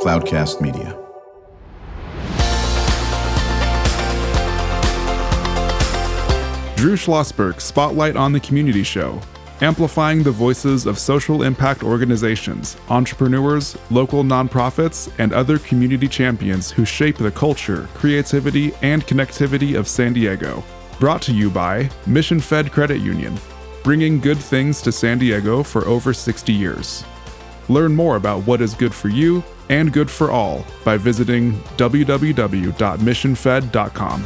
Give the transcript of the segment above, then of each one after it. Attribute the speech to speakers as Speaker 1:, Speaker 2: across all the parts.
Speaker 1: Cloudcast Media.
Speaker 2: Drew Schlosberg Spotlight on the Community Show, amplifying the voices of social impact organizations, entrepreneurs, local nonprofits, and other community champions who shape the culture, creativity, and connectivity of San Diego. Brought to you by Mission Fed Credit Union, bringing good things to San Diego for over 60 years. Learn more about what is good for you and good for all by visiting www.missionfed.com.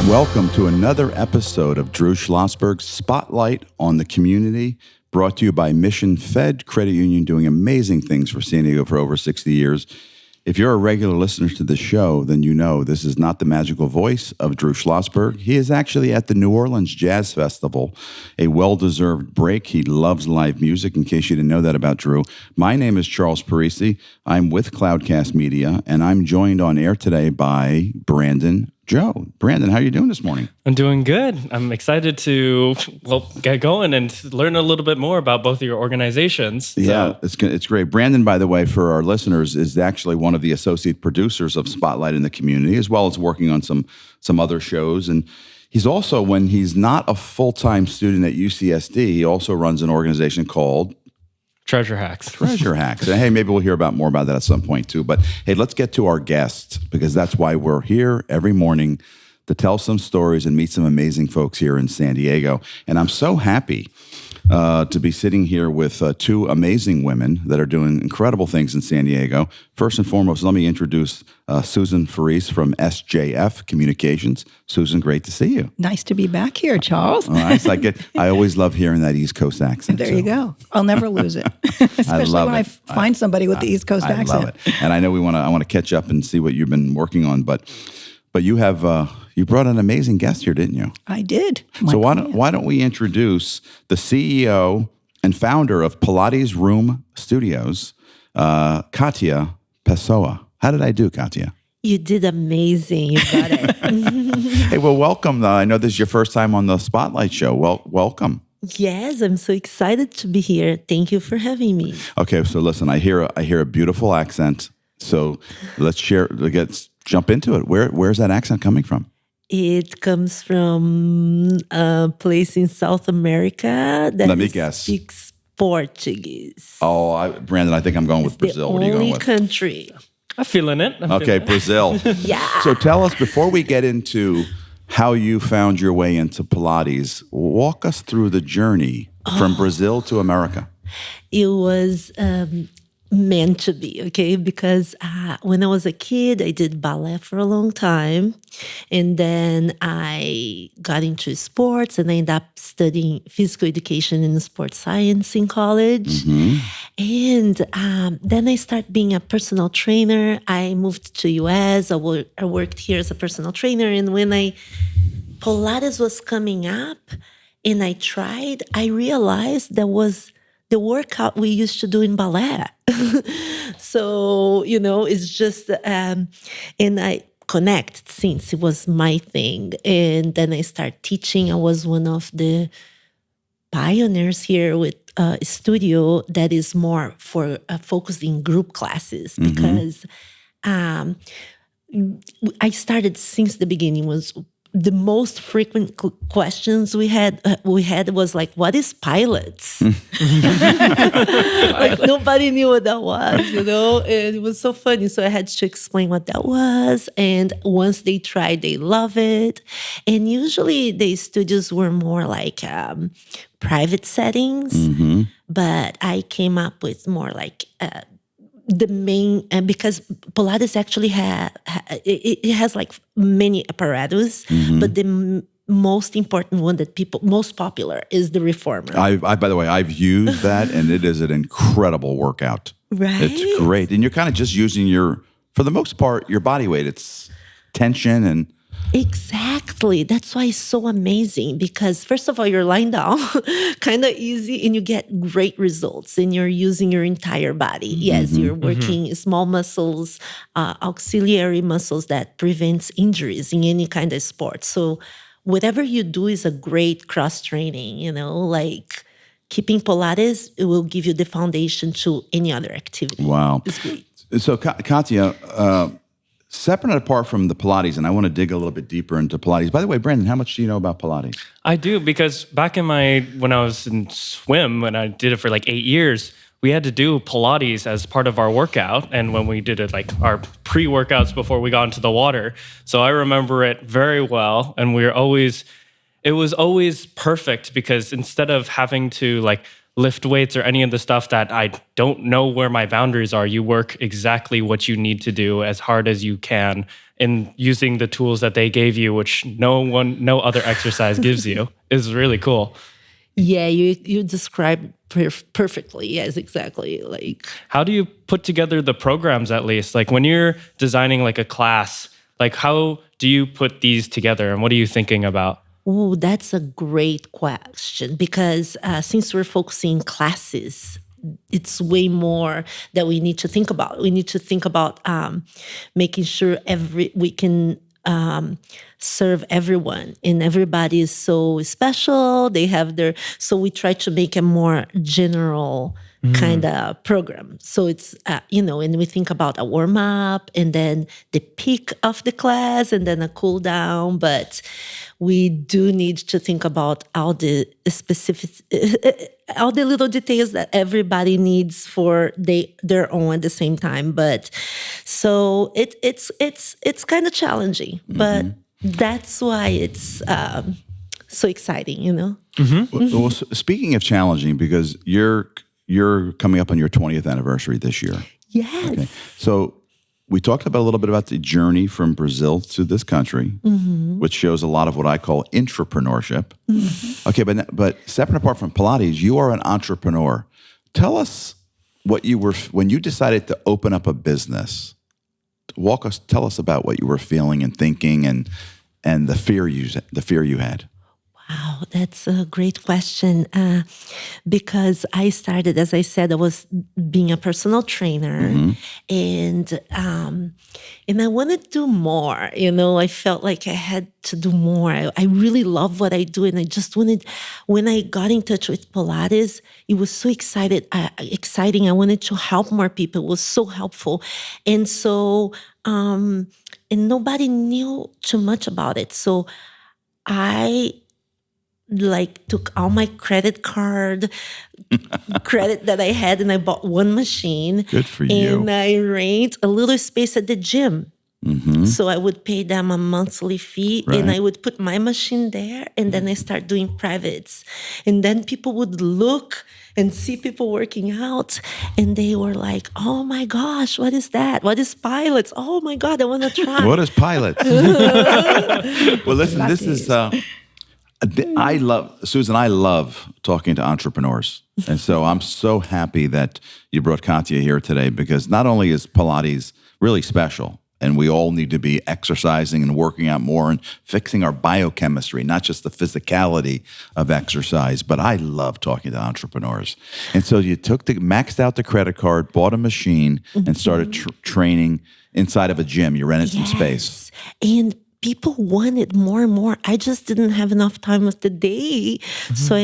Speaker 1: Welcome to another episode of Drew Schlosberg's Spotlight on the Community, brought to you by Mission Fed Credit Union, doing amazing things for San Diego for over 60 years. If you're a regular listener to the show, then you know this is not the magical voice of Drew Schlosberg. He is actually at the New Orleans Jazz Festival, a well-deserved break. He loves live music, in case you didn't know that about Drew. My name is Charles Parisi. I'm with Cloudcast Media, and I'm joined on air today by Brandon Joe. Brandon, how are you doing this morning?
Speaker 3: I'm doing good. I'm excited to, get going and learn a little bit more about both of your organizations.
Speaker 1: Yeah, it's great. Brandon, by the way, for our listeners, is actually one of the associate producers of Spotlight in the Community, as well as working on some other shows. And he's also, when he's not a full-time student at UCSD, he also runs an organization called
Speaker 3: Treasure Hacks.
Speaker 1: Treasure Hacks. And hey, maybe we'll hear more about that at some point too. But hey, let's get to our guests, because that's why we're here every morning, to tell some stories and meet some amazing folks here in San Diego. And I'm so happy to be sitting here with two amazing women that are doing incredible things in San Diego. First and foremost, let me introduce Susan Farese from SJF Communications. Susan, great to see you.
Speaker 4: Nice to be back here, Charles.
Speaker 1: Nice. I always love hearing that East Coast accent.
Speaker 4: There you go. I'll never lose it, especially when I find somebody with the East Coast accent.
Speaker 1: I love it. And I know I want to catch up and see what you've been working on, but you have you brought an amazing guest here, didn't you?
Speaker 4: I did.
Speaker 1: So why don't we introduce the CEO and founder of Pilates Room Studios, Katia Pessoa. How did I do, Katia?
Speaker 5: You did amazing. You got it.
Speaker 1: Hey, well, welcome. I know this is your first time on the Spotlight Show. Well, welcome.
Speaker 5: Yes, I'm so excited to be here. Thank you for having me.
Speaker 1: Okay, so listen, I hear a beautiful accent. So let's jump into it. Where's that accent coming from?
Speaker 5: It comes from a place in South America that speaks Portuguese.
Speaker 1: Oh, Brandon, I think I'm going with Brazil. What are you going with?
Speaker 5: The only country.
Speaker 3: I'm feeling it.
Speaker 1: Brazil.
Speaker 5: Yeah.
Speaker 1: So tell us, before we get into how you found your way into Pilates, walk us through the journey from Brazil to America.
Speaker 5: It was meant to be, okay? Because when I was a kid, I did ballet for a long time. And then I got into sports and I ended up studying physical education and sports science in college. Mm-hmm. And then I started being a personal trainer. I moved to US. I worked here as a personal trainer. And when Pilates was coming up and I tried, I realized that was the workout we used to do in ballet. So, it's just, and I connected since it was my thing. And then I started teaching. I was one of the pioneers here with a studio that is more for focused in group classes, because I started since the beginning. Was the most frequent questions we had was like, what is pilots? Like nobody knew what that was, and it was so funny. So I had to explain what that was. And once they tried, they love it. And usually the studios were more like private settings, but I came up with more like the main, because Pilates actually it has like many apparatus, but the most important one that most popular is the reformer.
Speaker 1: By the way, I've used that, and it is an incredible workout.
Speaker 5: Right,
Speaker 1: it's great, and you're kind of just using for the most part, your body weight. It's tension and.
Speaker 5: Exactly. That's why it's so amazing, because first of all, you're lying down, kind of easy, and you get great results, and you're using your entire body. Yes, you're working small muscles, auxiliary muscles that prevents injuries in any kind of sport. So whatever you do is a great cross-training, like keeping Pilates, it will give you the foundation to any other activity.
Speaker 1: Wow.
Speaker 5: It's great.
Speaker 1: So, Katia, separate and apart from the Pilates, and I want to dig a little bit deeper into Pilates. By the way, Brandon, how much do you know about Pilates?
Speaker 3: I do, because back when I was in swim, and I did it for like 8 years, we had to do Pilates as part of our workout. And when we did it, like our pre-workouts before we got into the water. So I remember it very well. And it was always perfect, because instead of having to like lift weights or any of the stuff that I don't know where my boundaries are, you work exactly what you need to do as hard as you can in using the tools that they gave you, which no other exercise gives you. Is really cool.
Speaker 5: Yeah, you described perfectly. Yes, exactly. Like,
Speaker 3: how do you put together the programs, at least? Like when you're designing like a class, like how do you put these together, and what are you thinking about?
Speaker 5: Oh, that's a great question, because since we're focusing classes, it's way more that we need to think about. We need to think about making sure we can serve everyone, and everybody is so special. They have so we try to make a more general kind of program. So it's, and we think about a warm up, and then the peak of the class, and then a cool down. But we do need to think about all the specifics, all the little details that everybody needs for their own at the same time. But so it's kind of challenging, but that's why it's so exciting,
Speaker 1: Well, speaking of challenging, because you're coming up on your 20th anniversary this year.
Speaker 5: Yes.
Speaker 1: Okay. So we talked a little bit about the journey from Brazil to this country, which shows a lot of what I call entrepreneurship. Okay, but separate apart from Pilates, you are an entrepreneur. Tell us what you were when you decided to open up a business. Tell us about what you were feeling and thinking, and the fear you had.
Speaker 5: Wow, that's a great question. Because I started, as I said, I was being a personal trainer, and I wanted to do more. I felt like I had to do more. I really love what I do, and I just wanted. When I got in touch with Pilates, it was so exciting. I wanted to help more people. It was so helpful, and so and nobody knew too much about it. So I took all my credit card credit that I had, and I bought one machine.
Speaker 1: Good for you.
Speaker 5: And I rent a little space at the gym. So I would pay them a monthly fee, and I would put my machine there, and then I start doing privates. And then people would look and see people working out, and they were like, oh my gosh, what is that? What is Pilates? Oh my God, I want to try.
Speaker 1: What is Pilates? Well, listen, this is... Susan, I love talking to entrepreneurs. And so I'm so happy that you brought Katia here today, because not only is Pilates really special, and we all need to be exercising and working out more and fixing our biochemistry, not just the physicality of exercise, but I love talking to entrepreneurs. And so you maxed out the credit card, bought a machine, and started training inside of a gym. You rented some space.
Speaker 5: And people wanted more and more. I just didn't have enough time of the day. So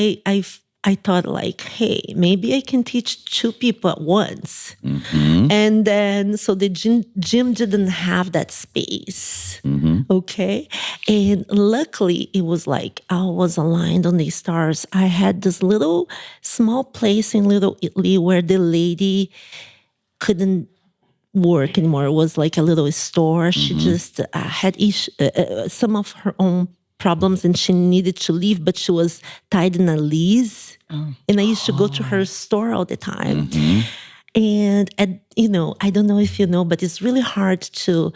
Speaker 5: I thought, like, hey, maybe I can teach 2 people at once. And then, so the gym didn't have that space. Okay. And luckily, it was like I was aligned on the stars. I had this little small place in Little Italy where the lady couldn't work anymore. It was like a little store. She just had some of her own problems, and she needed to leave, but she was tied in a lease. And I used to go to her store all the time. And I don't know if you know, but it's really hard to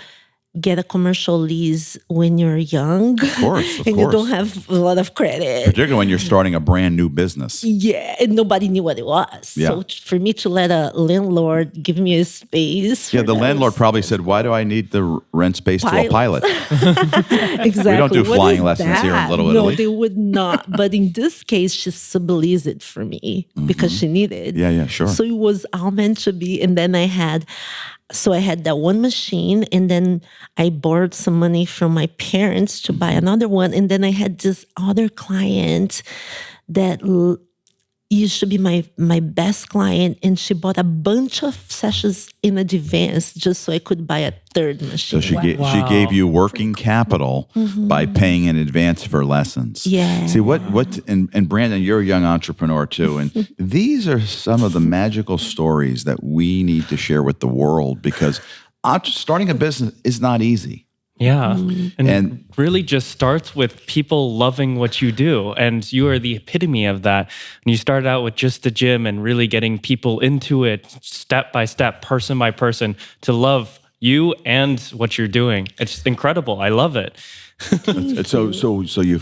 Speaker 5: get a commercial lease when you're young.
Speaker 1: Of course.
Speaker 5: And you don't have a lot of credit.
Speaker 1: Particularly when you're starting a brand new business.
Speaker 5: Yeah, and nobody knew what it was. Yeah. So for me to let a landlord give me a space.
Speaker 1: Yeah, the landlord probably said, why do I need the rent space to a pilot?
Speaker 5: Exactly.
Speaker 1: We don't do flying lessons here in Little Italy.
Speaker 5: No, they would not. But in this case, she subleased it for me because she needed.
Speaker 1: Yeah, sure.
Speaker 5: So it was all meant to be. And then I had that one machine, and then I borrowed some money from my parents to buy another one. And then I had this other client that used to be my best client, and she bought a bunch of sessions in advance just so I could buy a third machine.
Speaker 1: So she gave you working capital by paying in advance for lessons.
Speaker 5: Yeah.
Speaker 1: See and Brandon, you're a young entrepreneur too, and these are some of the magical stories that we need to share with the world, because starting a business is not easy.
Speaker 3: Yeah. And it really just starts with people loving what you do. And you are the epitome of that. And you started out with just the gym and really getting people into it step by step, person by person, to love you and what you're doing. It's incredible. I love it.
Speaker 1: So you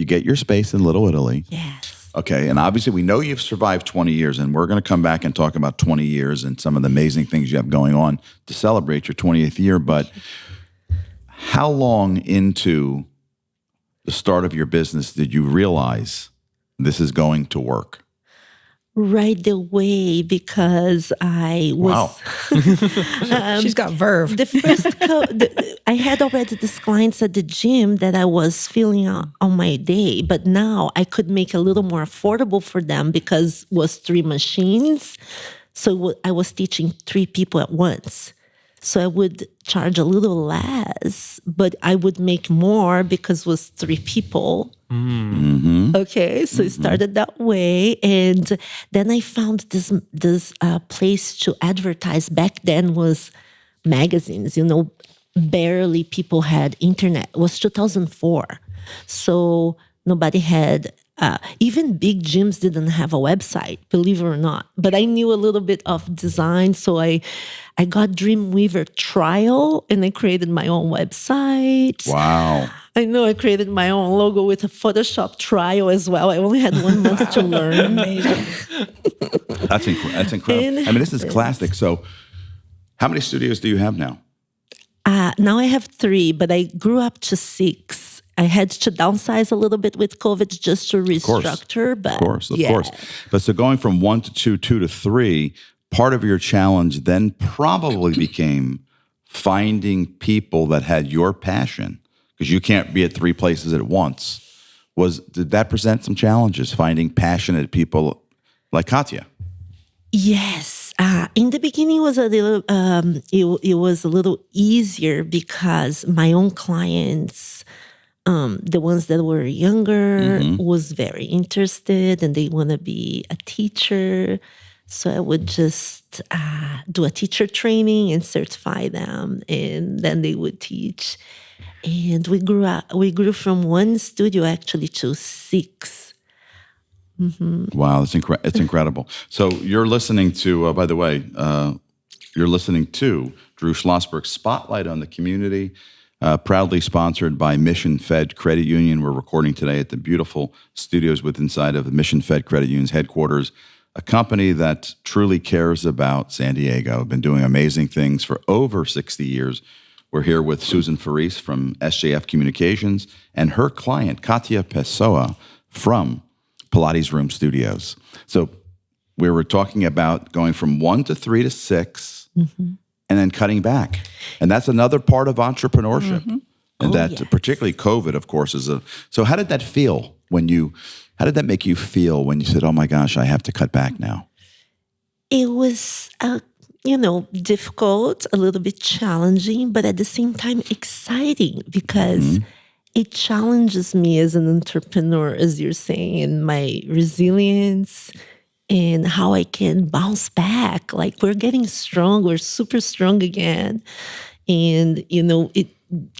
Speaker 1: get your space in Little Italy.
Speaker 5: Yes.
Speaker 1: Okay. And obviously we know you've survived 20 years, and we're going to come back and talk about 20 years and some of the amazing things you have going on to celebrate your 20th year. But how long into the start of your business did you realize this is going to work?
Speaker 5: Right away, because I was...
Speaker 1: Wow.
Speaker 4: She's got verve.
Speaker 5: The first I had already these clients at the gym that I was filling on my day, but now I could make a little more affordable for them because it was 3 machines. So I was teaching 3 people at once. So I would charge a little less, but I would make more because it was 3 people. Mm-hmm. Okay, so it started that way. And then I found this place to advertise. Back then was magazines, barely people had internet. It was 2004. So nobody had... even big gyms didn't have a website, believe it or not. But I knew a little bit of design, so I got Dreamweaver trial, and I created my own website.
Speaker 1: Wow.
Speaker 5: I know I created my own logo with a Photoshop trial as well. I only had 1 month to learn.
Speaker 1: That's incredible. I mean, this is classic. So how many studios do you have now?
Speaker 5: Now I have 3, but I grew up to 6. I had to downsize a little bit with COVID just to restructure. Of course.
Speaker 1: But so going from 1 to 2, 2 to 3, part of your challenge then probably became finding people that had your passion, because you can't be at 3 places at once. Did that present some challenges, finding passionate people like Katia?
Speaker 5: Yes. In the beginning, it was it was a little easier because my own clients, the ones that were younger, was very interested, and they want to be a teacher. So I would just do a teacher training and certify them, and then they would teach. And we grew from 1 studio actually to 6. Mm-hmm.
Speaker 1: Wow, it's incredible. So you're listening to, by the way, you're listening to Drew Schlosberg, Spotlight on the Community, proudly sponsored by Mission Fed Credit Union. We're recording today at the beautiful studios inside of the Mission Fed Credit Union's headquarters, a company that truly cares about San Diego, been doing amazing things for over 60 years. We're here with Susan Farese from SJF Communications and her client, Katia Pessoa, from Pilates Room Studios. So we were talking about going from 1 to 3 to 6, and then cutting back. And that's another part of entrepreneurship. And particularly COVID, of course, is so how did that feel how did that make you feel when you said, oh my gosh, I have to cut back now?
Speaker 5: It was, difficult, a little bit challenging, but at the same time exciting, because it challenges me as an entrepreneur, as you're saying, in my resilience and how I can bounce back. Like, we're getting strong, we're super strong again. And,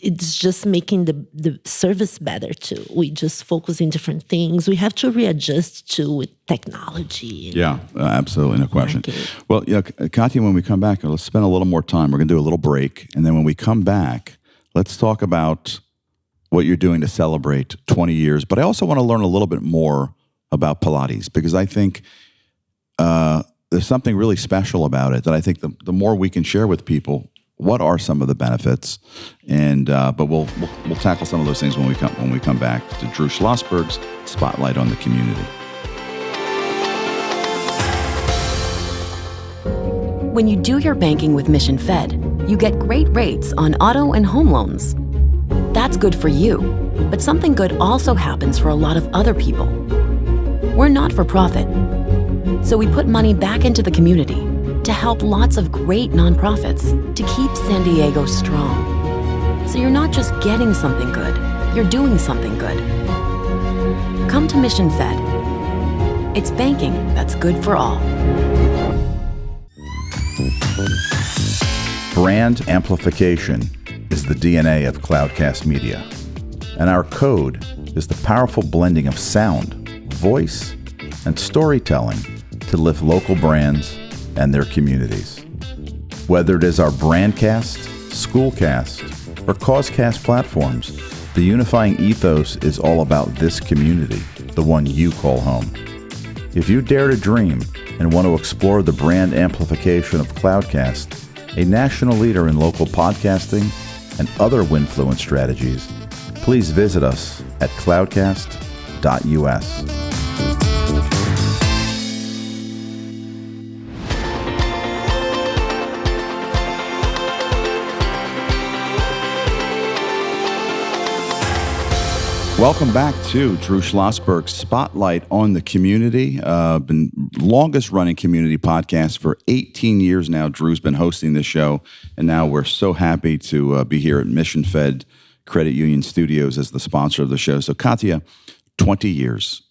Speaker 5: it's just making the service better too. We just focus in different things. We have to readjust to with technology.
Speaker 1: Yeah, absolutely, no question. Well, Katia, when we come back, let's spend a little more time. We're going to do a little break. And then when we come back, let's talk about what you're doing to celebrate 20 years. But I also want to learn a little bit more about Pilates, because I think there's something really special about it that I think the more we can share with people, what are some of the benefits? And but we'll tackle some of those things when we come back to Drew Schlosberg's Spotlight on the Community.
Speaker 6: When you do your banking with Mission Fed, you get great rates on auto and home loans. That's good for you, but something good also happens for a lot of other people. We're not for profit, So we put money back into the community to help lots of great nonprofits to keep San Diego strong. So you're not just getting something good, you're doing something good. Come to Mission Fed. It's banking that's good for all.
Speaker 1: Brand amplification is the DNA of Cloudcast Media. And our code is the powerful blending of sound, voice, and storytelling to lift local brands and their communities. Whether it is our Brandcast, Schoolcast, or Causecast platforms, the unifying ethos is all about this community, the one you call home. If you dare to dream and want to explore the brand amplification of Cloudcast, a national leader in local podcasting and other Winfluence strategies, please visit us at cloudcast.us. Welcome back to Drew Schlosberg's Spotlight on the Community. Been longest running community podcast for 18 years now. Drew's been hosting this show, and now we're so happy to be here at Mission Fed Credit Union Studios as the sponsor of the show. So Katia, 20 years.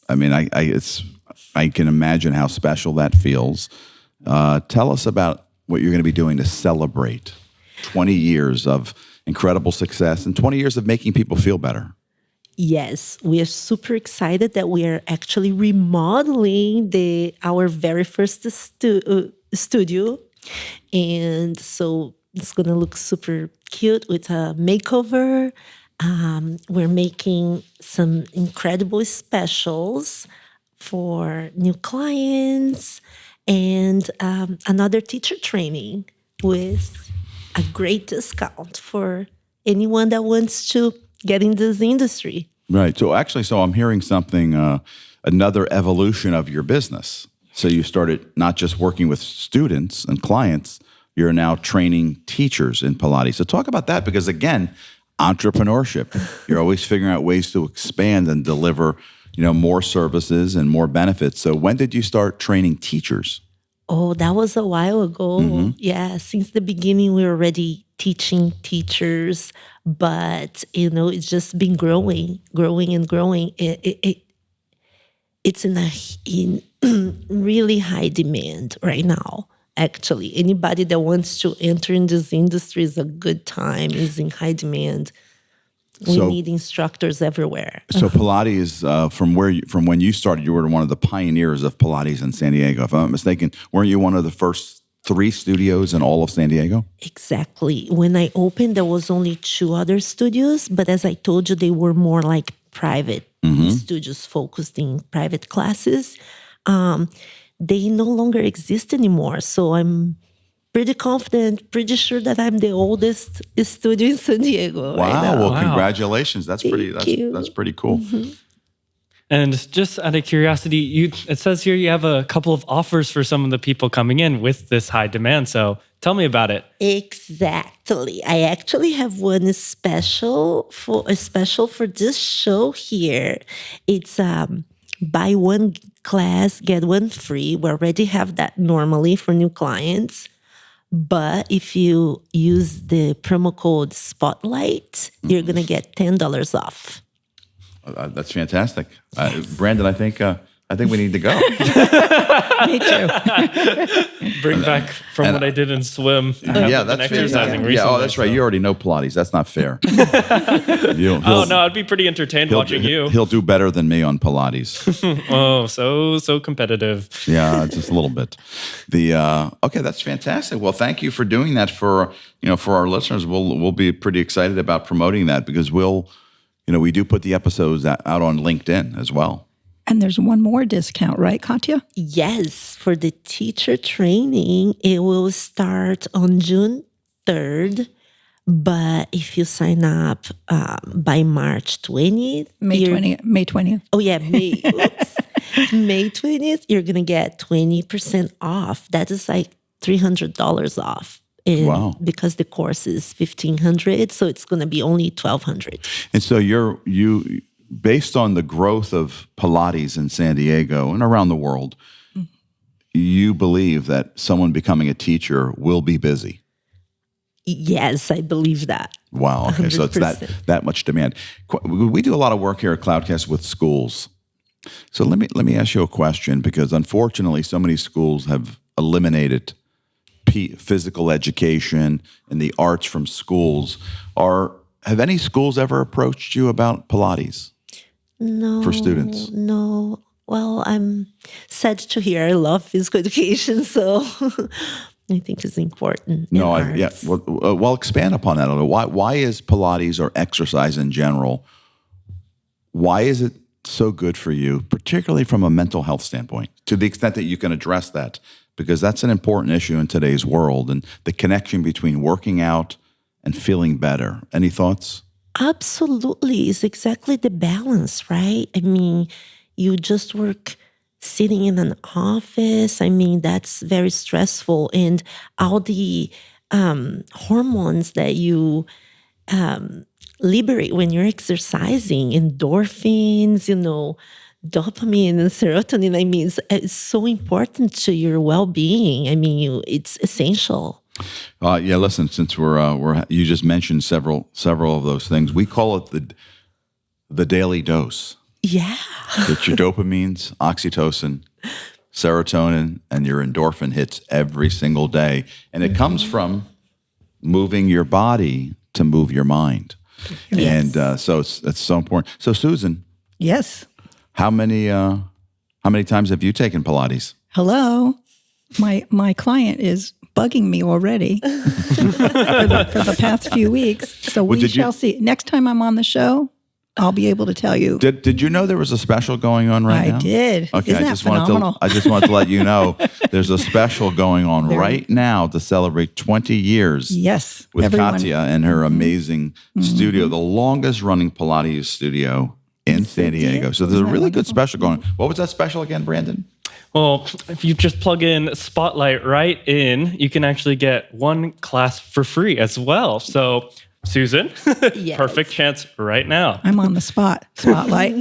Speaker 1: I mean, I can imagine how special that feels. Tell us about what you're going to be doing to celebrate 20 years of incredible success and 20 years of making people feel better.
Speaker 5: Yes, we are super excited that we are actually remodeling our very first studio. And so it's going to look super cute with a makeover. We're making some incredible specials for new clients and another teacher training with a great discount for anyone that wants to get in this industry.
Speaker 1: Right. So I'm hearing something, another evolution of your business. So you started not just working with students and clients, you're now training teachers in Pilates. So talk about that, because again, entrepreneurship, you're always figuring out ways to expand and deliver, more services and more benefits. So when did you start training teachers?
Speaker 5: Oh, that was a while ago.
Speaker 1: Mm-hmm.
Speaker 5: Yeah, since the beginning, we were already teaching teachers, but it's just been growing and growing. It's in really high demand right now. Actually, anybody that wants to enter in this industry is a good time. Is in high demand. We need instructors everywhere.
Speaker 1: So Pilates, from when you started, you were one of the pioneers of Pilates in San Diego. If I'm not mistaken, weren't you one of the first 3 studios in all of San Diego?
Speaker 5: Exactly. When I opened, there was only 2 other studios, but as I told you, they were more like private studios focused in private classes. They no longer exist anymore. So I'm pretty confident, pretty sure that I'm the oldest studio in San Diego.
Speaker 1: Wow!
Speaker 5: Right now.
Speaker 1: Well, congratulations. That's pretty cool.
Speaker 5: Mm-hmm.
Speaker 3: And just out of curiosity, it says here you have a couple of offers for some of the people coming in with this high demand. So tell me about it.
Speaker 5: Exactly. I actually have one special for this show here. It's buy one class, get one free. We already have that normally for new clients. But if you use the promo code Spotlight, you're going to get $10 off.
Speaker 1: That's fantastic. Brandon, I think we need to go.
Speaker 4: Me too.
Speaker 3: Bring back from what I did in swim.
Speaker 1: Yeah, that's
Speaker 3: exercising recently.
Speaker 1: Yeah, that's right. You already know Pilates. That's not fair.
Speaker 3: I'd be pretty entertained watching you.
Speaker 1: He'll do better than me on Pilates.
Speaker 3: Oh, so competitive.
Speaker 1: Yeah, just a little bit. Okay, that's fantastic. Well, thank you for doing that for our listeners. We'll be pretty excited about promoting that, because we do put the episodes out on LinkedIn as well.
Speaker 4: And there's one more discount, right, Katia?
Speaker 5: Yes, for the teacher training, it will start on June 3rd. But if you sign up by March 20th...
Speaker 4: May 20th.
Speaker 5: Oh, yeah, May. Oops. May 20th, you're going to get 20% off. That is like $300 off.
Speaker 1: Wow.
Speaker 5: Because the course is $1,500, so it's going to be only $1,200.
Speaker 1: And so you based on the growth of Pilates in San Diego and around the world, you believe that someone becoming a teacher will be busy.
Speaker 5: Yes, I believe that.
Speaker 1: Wow. Okay. 100%. So it's that much demand. We do a lot of work here at Cloudcast with schools. So let me ask you a question, because unfortunately, so many schools have eliminated physical education and the arts from schools. Have any schools ever approached you about Pilates?
Speaker 5: No.
Speaker 1: For students?
Speaker 5: No. Well, I'm sad to hear. I love physical education, so I think it's important.
Speaker 1: Well, expand upon that a little. Why is Pilates, or exercise in general, why is it so good for you, particularly from a mental health standpoint, to the extent that you can address that? Because that's an important issue in today's world, and the connection between working out and feeling better. Any thoughts?
Speaker 5: Absolutely. It's exactly the balance, right? I mean, you just work sitting in an office. I mean, that's very stressful. And all the hormones that you liberate when you're exercising, endorphins, dopamine and serotonin, I mean, it's so important to your well-being. I mean, it's essential.
Speaker 1: Listen, since you just mentioned several of those things, we call it the daily dose.
Speaker 5: Yeah.
Speaker 1: It's your dopamines, oxytocin, serotonin, and your endorphin hits every single day. And it comes from moving your body to move your mind. Yes. And so it's so important. So Susan.
Speaker 4: Yes.
Speaker 1: How many times have you taken Pilates?
Speaker 4: Hello. My client is bugging me already for the past few weeks. So we shall see. Next time I'm on the show, I'll be able to tell you.
Speaker 1: Did you know there was a special going on right now?
Speaker 4: I did.
Speaker 1: Okay,
Speaker 4: Isn't that phenomenal?
Speaker 1: I just wanted to let you know there's a special going on right now to celebrate 20 years.
Speaker 4: Yes,
Speaker 1: with Katia and her amazing studio, the longest running Pilates studio in San Diego. So there's a really good special going on. What was that special again, Brandon?
Speaker 3: Well, if you just plug in Spotlight right in, you can actually get one class for free as well. So, Susan, yes. Perfect chance right now.
Speaker 4: I'm on the spotlight.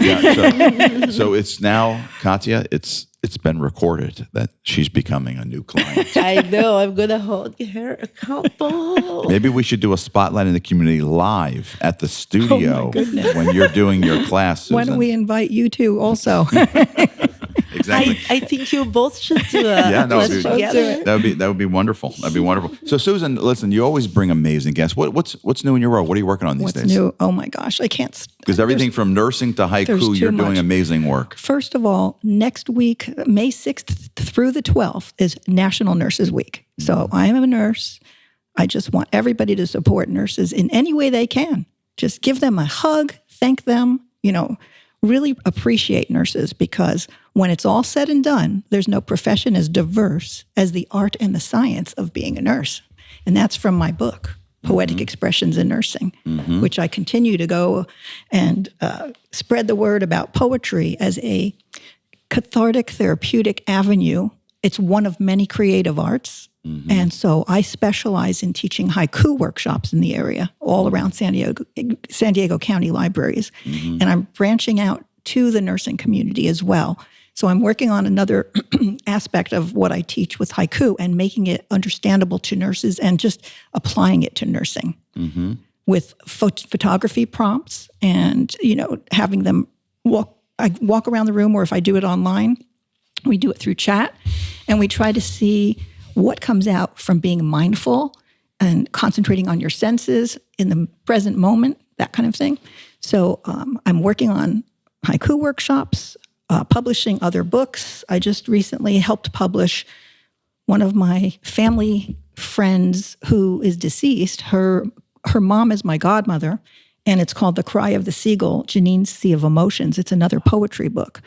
Speaker 1: So it's now, Katia, it's been recorded that she's becoming a new client.
Speaker 5: I know. I'm going to hold her accountable.
Speaker 1: Maybe we should do a Spotlight in the Community live at the studio when you're doing your class, Susan.
Speaker 4: Why don't we invite you two also?
Speaker 1: Exactly.
Speaker 5: I think you both should do a class together.
Speaker 1: That would be wonderful. That'd be wonderful. So Susan, listen, you always bring amazing guests. What's new in your world? What are you working on these days?
Speaker 4: What's new? Oh my gosh, I can't.
Speaker 1: Because everything from nursing to haiku, you're doing amazing work.
Speaker 4: First of all, next week, May 6th through the 12th is National Nurses Week. So I am a nurse. I just want everybody to support nurses in any way they can. Just give them a hug, thank them, really appreciate nurses, because when it's all said and done, there's no profession as diverse as the art and the science of being a nurse. And that's from my book, Poetic Expressions in Nursing, which I continue to go and spread the word about poetry as a cathartic, therapeutic avenue. It's one of many creative arts. And so I specialize in teaching haiku workshops in the area, all around San Diego County libraries. And I'm branching out to the nursing community as well. So I'm working on another aspect of what I teach with haiku and making it understandable to nurses and just applying it to nursing with photography prompts and, having them walk around the room, or if I do it online, we do it through chat, and we try to see what comes out from being mindful and concentrating on your senses in the present moment, that kind of thing. So I'm working on haiku workshops, publishing other books. I just recently helped publish one of my family friends who is deceased. Her mom is my godmother, and it's called The Cry of the Seagull, Janine's Sea of Emotions. It's another poetry book.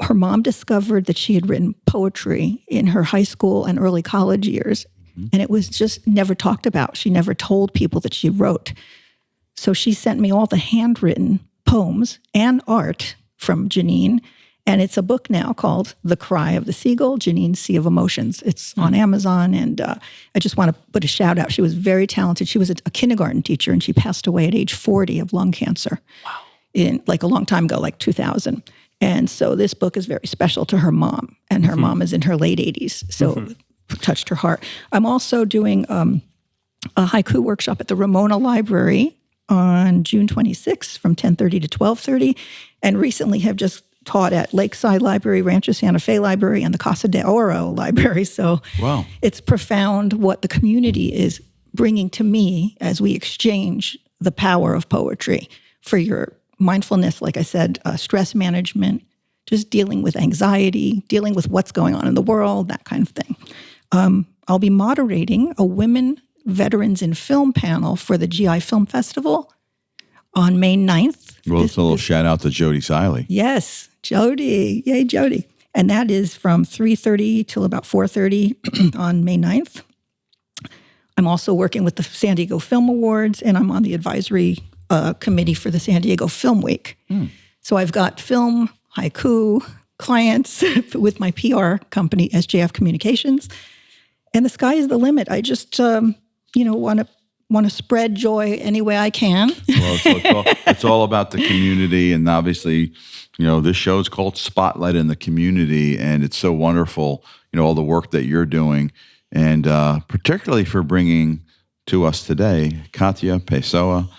Speaker 4: Her mom discovered that she had written poetry in her high school and early college years, and it was just never talked about. She never told people that she wrote. So she sent me all the handwritten poems and art from Janine, and it's a book now called The Cry of the Seagull, Janine's Sea of Emotions. It's on Amazon, and I just want to put a shout out. She was very talented. She was a kindergarten teacher, and she passed away at age 40 of lung cancer. Wow. In a long time ago, like 2000. And so this book is very special to her mom, and her mom is in her late 80s, so it touched her heart. I'm also doing a haiku workshop at the Ramona Library on June 26th from 10:30 to 12:30, and recently have just taught at Lakeside Library, Rancho Santa Fe Library, and the Casa de Oro Library. So
Speaker 1: Wow.
Speaker 4: It's profound what the community is bringing to me as we exchange the power of poetry for your mindfulness, like I said, stress management, just dealing with anxiety, dealing with what's going on in the world, that kind of thing. I'll be moderating a women veterans in film panel for the GI Film Festival on May 9th.
Speaker 1: Well, it's a little shout out to Jody Siley.
Speaker 4: Yes, Jody. Yay, Jody. And that is from 3:30 till about 4:30 on May 9th. I'm also working with the San Diego Film Awards, and I'm on the advisory committee for the San Diego Film Week. So I've got film, haiku, clients with my PR company, SJF Communications. And the sky is the limit. I just, want to spread joy any way I can.
Speaker 1: Well, it's all about the community, and obviously, this show is called Spotlight in the Community, and it's so wonderful, all the work that you're doing, and particularly for bringing to us today, Katia Pessoa,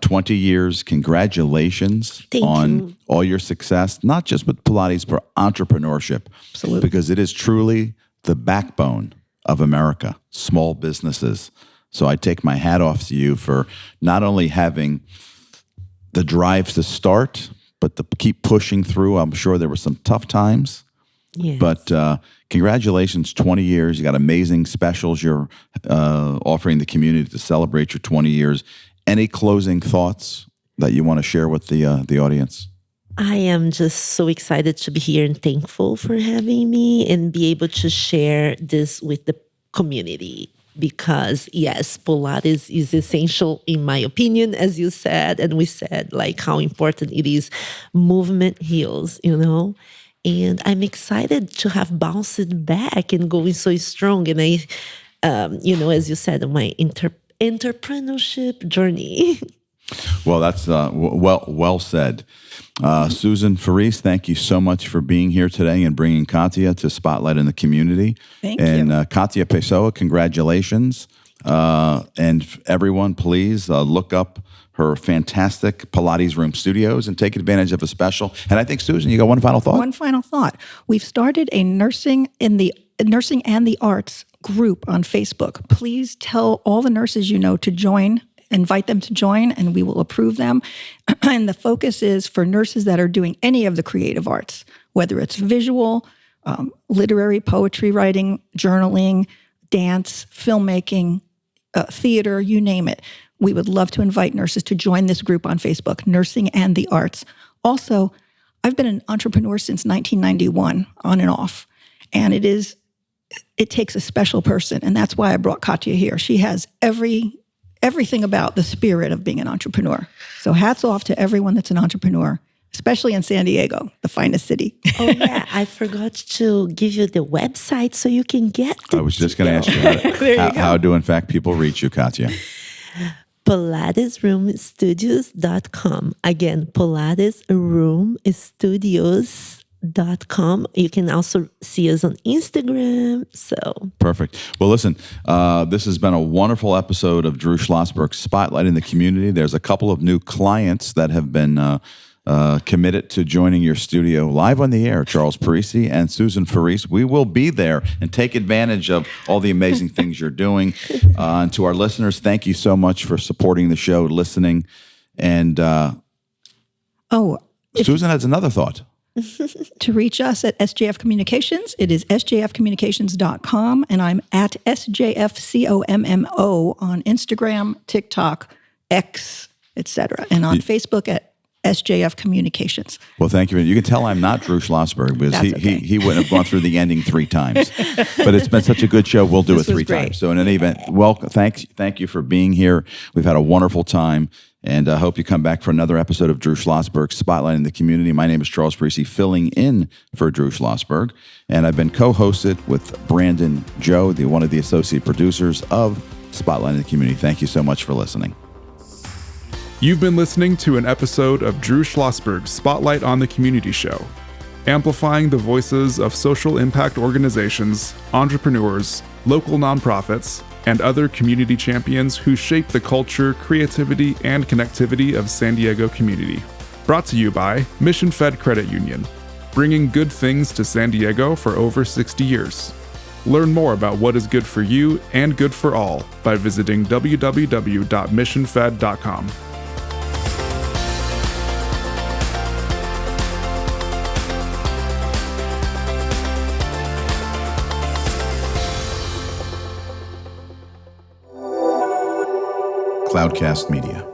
Speaker 1: 20 years. Congratulations on all your success, not just with Pilates, but entrepreneurship.
Speaker 4: Absolutely.
Speaker 1: Because it is truly the backbone of America, small businesses. So I take my hat off to you for not only having the drive to start, but to keep pushing through. I'm sure there were some tough times.
Speaker 5: Yes.
Speaker 1: But congratulations, 20 years. You got amazing specials you're offering the community to celebrate your 20 years. Any closing thoughts that you want to share with the audience?
Speaker 5: I am just so excited to be here and thankful for having me and be able to share this with the community. Because yes, Pilates is essential in my opinion, as you said, and we said like how important it is. Movement heals, and I'm excited to have bounced back and going so strong. And I, as you said, my entrepreneurship journey.
Speaker 1: Well, that's well said. Susan Farese, thank you so much for being here today and bringing Katia to Spotlight in the Community.
Speaker 4: Thank you.
Speaker 1: And Katia Pessoa, congratulations. And everyone, please look up her fantastic Pilates Room Studios and take advantage of a special. And I think, Susan, you got one final thought?
Speaker 4: One final thought. We've started a nursing and the arts group on Facebook. Please tell all the nurses you know to join. Invite them to join, and we will approve them. And the focus is for nurses that are doing any of the creative arts, whether it's visual, literary, poetry writing, journaling, dance, filmmaking, theater, you name it. We would love to invite nurses to join this group on Facebook, Nursing and the Arts. Also, I've been an entrepreneur since 1991, on and off. And it takes a special person, and that's why I brought Katia here. She has everything about the spirit of being an entrepreneur. So hats off to everyone that's an entrepreneur, especially in San Diego, the finest city.
Speaker 5: Oh yeah, I forgot to give you the website so you can get the
Speaker 1: I was just going to ask you how do, in fact, people reach you, Katia?
Speaker 5: PilatesRoomStudios.com. Again, PilatesRoomStudios.com. You can also see us on Instagram. So
Speaker 1: Perfect. Well, listen, this has been a wonderful episode of Drew Schlosberg Spotlight in the Community. There's a couple of new clients that have been committed to joining your studio live on the air, Charles Parisi and Susan Farese. We will be there and take advantage of all the amazing things you're doing. And to our listeners, thank you so much for supporting the show, listening. And Susan has another thought.
Speaker 4: To reach us at SJF Communications, it is sjfcommunications.com, and I'm at SJFCOMMO on Instagram, TikTok, X, etc., and on Facebook at SJF Communications.
Speaker 1: Well, thank you. You can tell I'm not Drew Schlossberg because he wouldn't have gone through the ending 3 times. But it's been such a good show. We'll do it 3 times. So in any event, welcome. Thank you for being here. We've had a wonderful time. And I hope you come back for another episode of Drew Schlosberg Spotlight in the Community. My name is Charles Parisi, filling in for Drew Schlosberg. And I've been co-hosted with Brandon Joe, one of the associate producers of Spotlight in the Community. Thank you so much for listening.
Speaker 2: You've been listening to an episode of Drew Schlosberg's Spotlight on the Community Show, amplifying the voices of social impact organizations, entrepreneurs, local nonprofits, and other community champions who shape the culture, creativity, and connectivity of San Diego community. Brought to you by Mission Fed Credit Union, bringing good things to San Diego for over 60 years. Learn more about what is good for you and good for all by visiting www.missionfed.com.
Speaker 1: Cloudcast Media.